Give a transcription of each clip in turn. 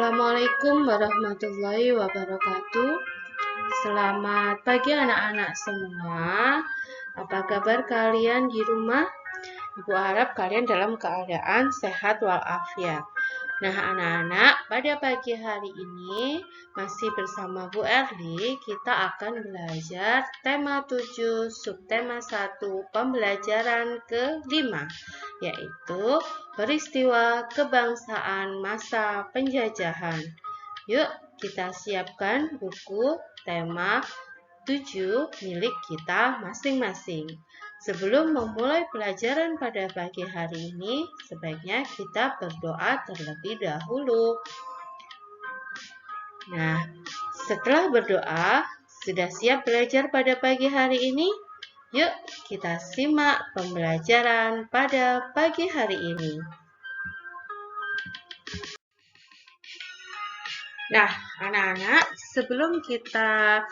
Assalamualaikum warahmatullahi wabarakatuh. Selamat pagi anak-anak semua. Apa kabar kalian di rumah? Ibu harap kalian dalam keadaan sehat walafiat. Nah anak-anak, pada pagi hari ini masih bersama Bu Erli, kita akan belajar tema 7, subtema 1, pembelajaran ke-5, yaitu peristiwa kebangsaan masa penjajahan. Yuk kita siapkan buku tema 7 milik kita masing-masing. Sebelum memulai pelajaran pada pagi hari ini, sebaiknya kita berdoa terlebih dahulu. Nah, setelah berdoa, sudah siap belajar pada pagi hari ini? Yuk, kita simak pembelajaran pada pagi hari ini. Nah, anak-anak, sebelum kita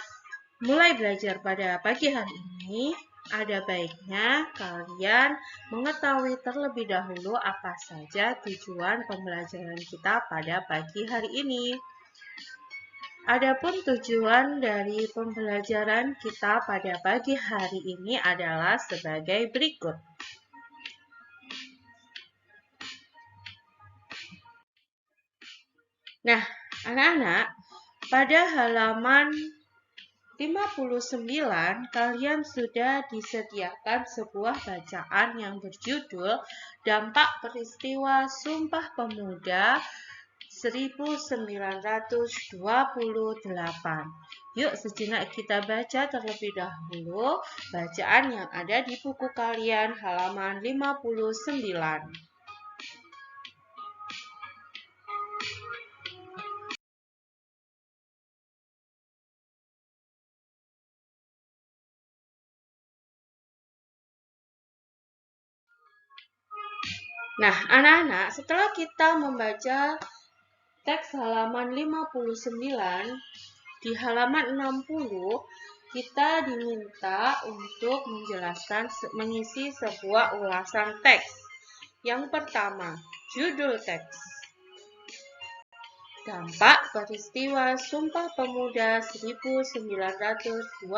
mulai belajar pada pagi hari ini, ada baiknya kalian mengetahui terlebih dahulu apa saja tujuan pembelajaran kita pada pagi hari ini. Adapun tujuan dari pembelajaran kita pada pagi hari ini adalah sebagai berikut. Nah, anak-anak, pada halaman 59, kalian sudah disediakan sebuah bacaan yang berjudul Dampak Peristiwa Sumpah Pemuda 1928. Yuk sejenak kita baca terlebih dahulu bacaan yang ada di buku kalian halaman 59. Nah, anak-anak, setelah kita membaca teks halaman 59, di halaman 60, kita diminta untuk mengisi sebuah ulasan teks. Yang pertama, judul teks. Dampak peristiwa Sumpah Pemuda 1928.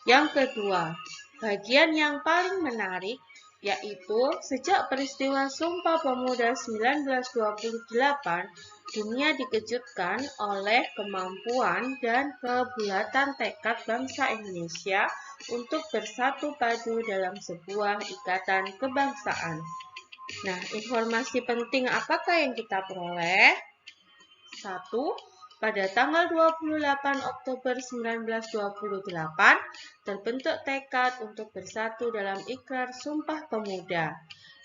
Yang kedua, bagian yang paling menarik yaitu sejak peristiwa Sumpah Pemuda 1928, dunia dikejutkan oleh kemampuan dan kebulatan tekad bangsa Indonesia untuk bersatu padu dalam sebuah ikatan kebangsaan. Nah, informasi penting apakah yang kita peroleh? 1. Pada tanggal 28 Oktober 1928, terbentuk tekad untuk bersatu dalam ikrar Sumpah Pemuda.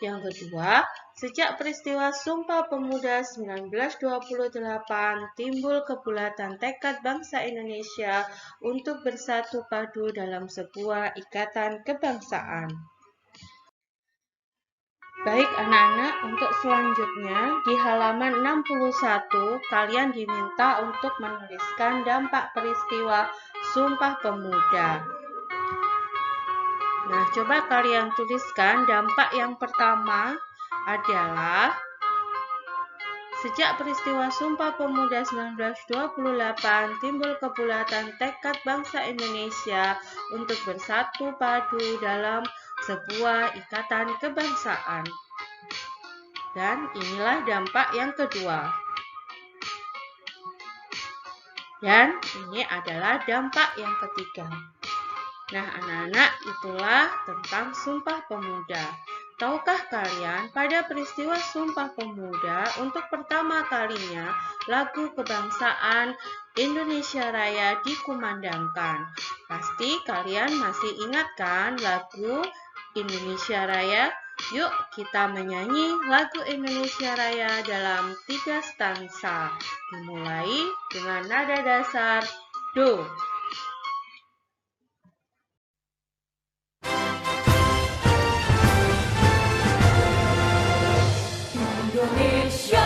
Yang kedua, sejak peristiwa Sumpah Pemuda 1928, timbul kebulatan tekad bangsa Indonesia untuk bersatu padu dalam sebuah ikatan kebangsaan. Baik anak-anak, untuk selanjutnya di halaman 61 kalian diminta untuk menuliskan dampak peristiwa Sumpah Pemuda. Nah, coba kalian tuliskan dampak yang pertama adalah sejak peristiwa Sumpah Pemuda 1928 timbul kebulatan tekad bangsa Indonesia untuk bersatu padu dalam sebuah ikatan kebangsaan. Dan inilah dampak yang kedua. Dan ini adalah dampak yang ketiga. Nah, anak-anak, itulah tentang Sumpah Pemuda. Tahukah kalian, pada peristiwa Sumpah Pemuda, untuk pertama kalinya lagu kebangsaan Indonesia Raya dikumandangkan. Pasti kalian masih ingat kan lagu Indonesia Raya? Yuk kita menyanyi lagu Indonesia Raya dalam 3 stansa. Dimulai dengan nada dasar Do. Indonesia,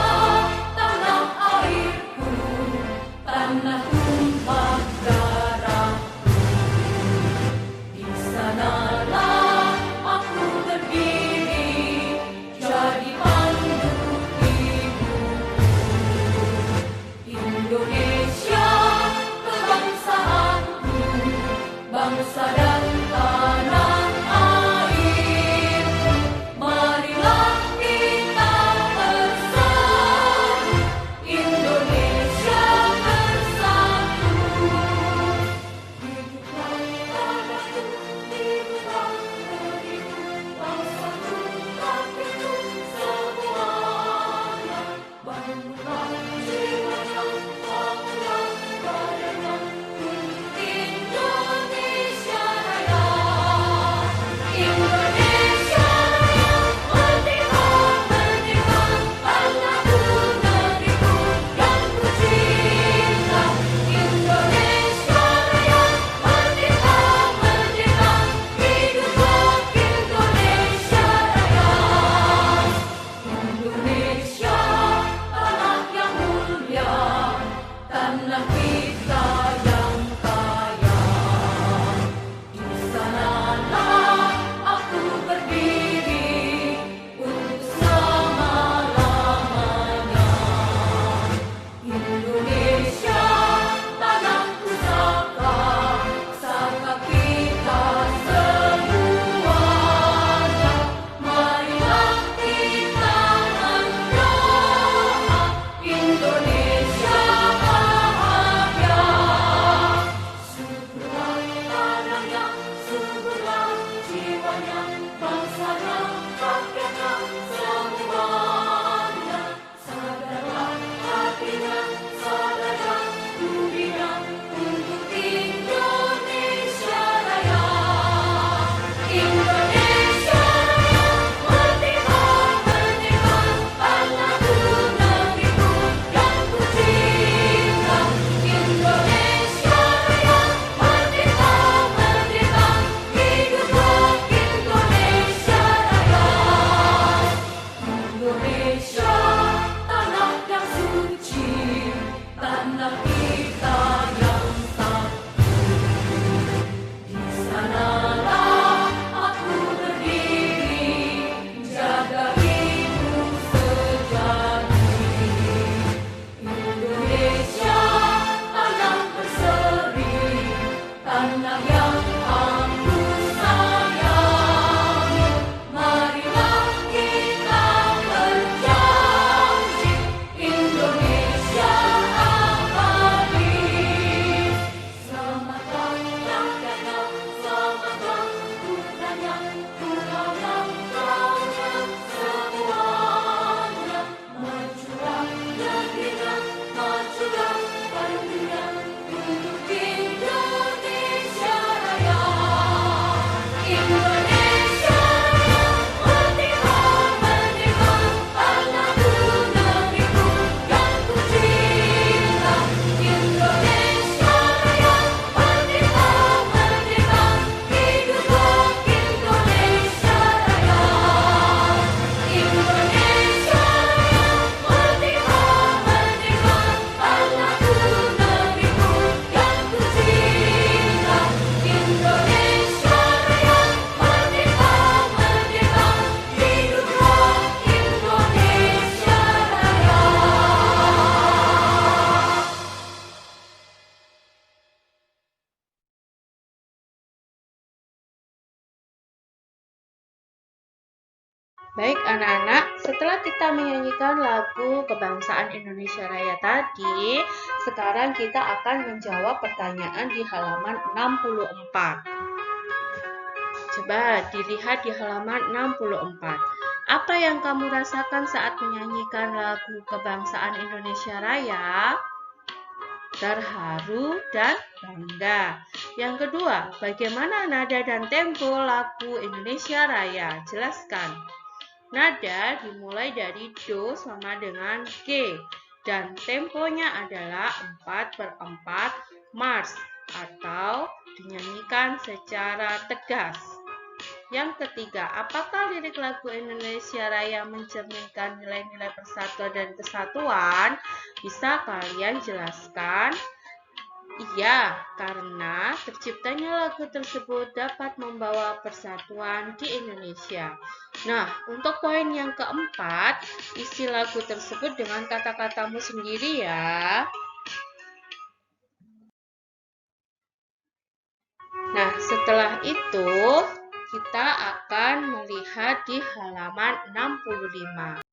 tanah airku, tanah tumpah darahku. Di sanalah aku berdiri, jadi pandu ibuku. Baik anak-anak, setelah kita menyanyikan lagu Kebangsaan Indonesia Raya tadi, sekarang kita akan menjawab pertanyaan di halaman 64. Coba dilihat di halaman 64. Apa yang kamu rasakan saat menyanyikan lagu Kebangsaan Indonesia Raya? Terharu dan bangga. Yang kedua, bagaimana nada dan tempo lagu Indonesia Raya? Jelaskan. Nada dimulai dari Do sama dengan G dan temponya adalah 4/4 mars atau dinyanyikan secara tegas. Yang ketiga, apakah lirik lagu Indonesia Raya mencerminkan nilai-nilai persatuan dan kesatuan? Bisa kalian jelaskan? Iya, karena terciptanya lagu tersebut dapat membawa persatuan di Indonesia. Nah, untuk poin yang keempat, isi lagu tersebut dengan kata-katamu sendiri ya. Nah, setelah itu kita akan melihat di halaman 65.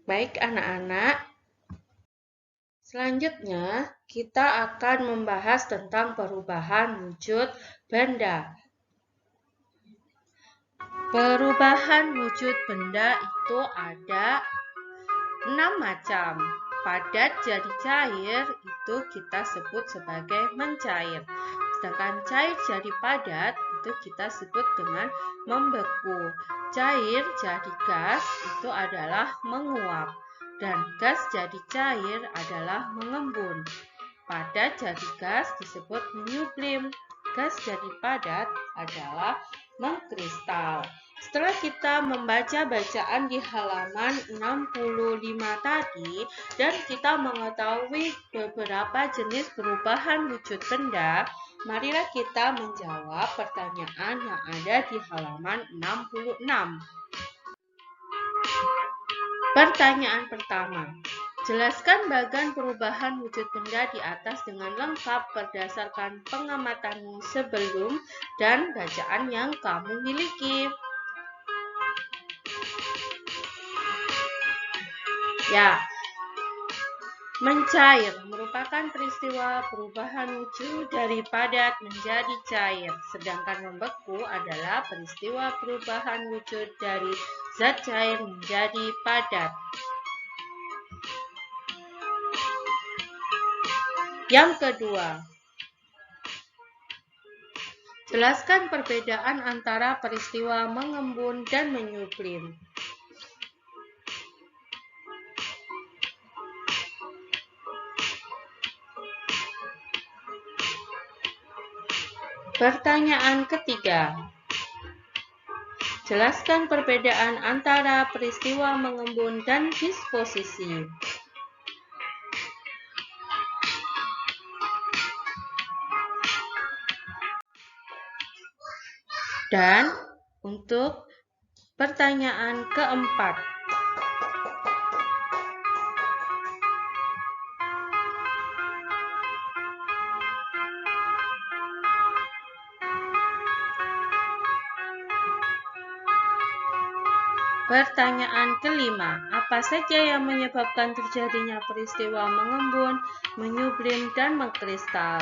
Baik anak-anak, selanjutnya kita akan membahas tentang perubahan wujud benda. Perubahan wujud benda itu ada 6 macam. Padat jadi cair itu kita sebut sebagai mencair. Sedangkan cair jadi padat itu kita sebut dengan membeku. Cair jadi gas itu adalah menguap. Dan gas jadi cair adalah mengembun. Padat jadi gas disebut menyublim. Gas jadi padat adalah mengkristal. Setelah kita membaca bacaan di halaman 65 tadi dan kita mengetahui beberapa jenis perubahan wujud benda, marilah kita menjawab pertanyaan yang ada di halaman 66. Pertanyaan pertama. Jelaskan bagan perubahan wujud benda di atas dengan lengkap berdasarkan pengamatanmu sebelum dan bacaan yang kamu miliki. Ya, mencair merupakan peristiwa perubahan wujud dari padat menjadi cair, sedangkan membeku adalah peristiwa perubahan wujud dari zat cair menjadi padat. Yang kedua, jelaskan perbedaan antara peristiwa mengembun dan menyublim. Pertanyaan ketiga. Jelaskan perbedaan antara peristiwa mengembun dan disposisi. Dan untuk pertanyaan keempat. Pertanyaan kelima, apa saja yang menyebabkan terjadinya peristiwa mengembun, menyublim, dan mengkristal?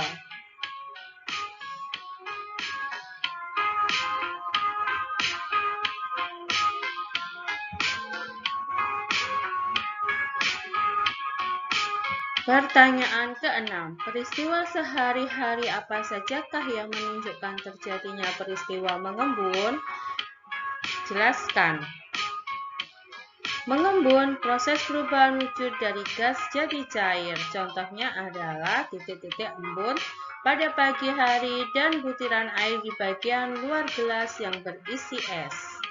Pertanyaan keenam, peristiwa sehari-hari apa sajakah yang menunjukkan terjadinya peristiwa mengembun? Jelaskan. Mengembun, proses perubahan wujud dari gas jadi cair. Contohnya adalah titik-titik embun pada pagi hari dan butiran air di bagian luar gelas yang berisi es.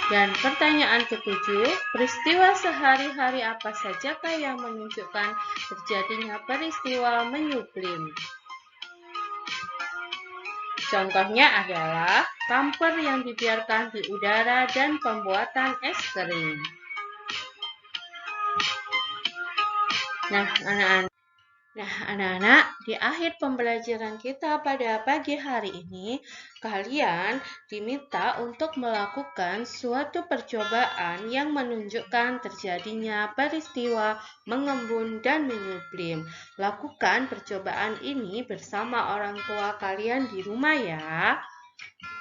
Dan pertanyaan ketujuh, peristiwa sehari-hari apa sajakah yang menunjukkan terjadinya peristiwa menyublim? Contohnya adalah kamper yang dibiarkan di udara dan pembuatan es krim. Nah, anak-anak, di akhir pembelajaran kita pada pagi hari ini, kalian diminta untuk melakukan suatu percobaan yang menunjukkan terjadinya peristiwa mengembun dan menyublim. Lakukan percobaan ini bersama orang tua kalian di rumah ya.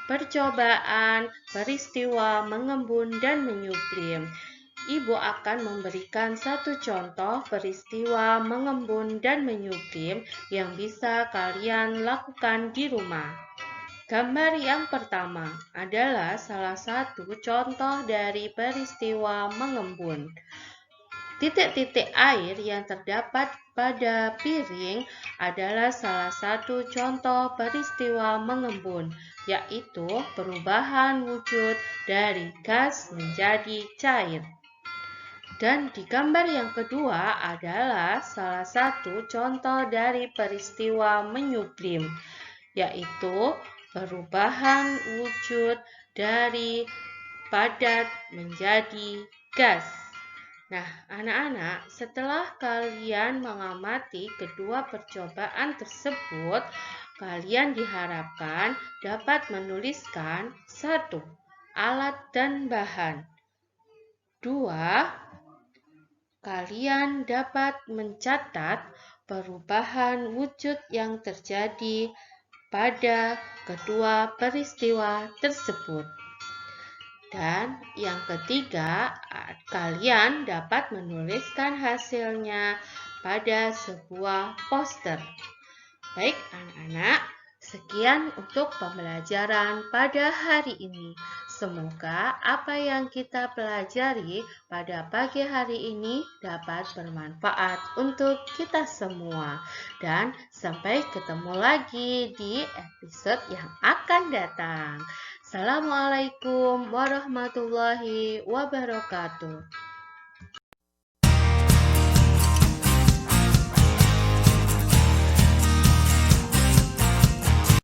Percobaan peristiwa mengembun dan menyublim. Ibu akan memberikan satu contoh peristiwa mengembun dan menyublim yang bisa kalian lakukan di rumah. Gambar yang pertama adalah salah satu contoh dari peristiwa mengembun. Titik-titik air yang terdapat pada piring adalah salah satu contoh peristiwa mengembun, yaitu perubahan wujud dari gas menjadi cair. Dan di gambar yang kedua adalah salah satu contoh dari peristiwa menyublim, yaitu perubahan wujud dari padat menjadi gas. Nah, anak-anak, setelah kalian mengamati kedua percobaan tersebut, kalian diharapkan dapat menuliskan 1. Alat dan bahan. 2. Kalian dapat mencatat perubahan wujud yang terjadi pada kedua peristiwa tersebut. Dan yang ketiga, kalian dapat menuliskan hasilnya pada sebuah poster. Baik anak-anak, sekian untuk pembelajaran pada hari ini. Semoga apa yang kita pelajari pada pagi hari ini dapat bermanfaat untuk kita semua. Dan sampai ketemu lagi di episode yang akan datang. Assalamualaikum warahmatullahi wabarakatuh.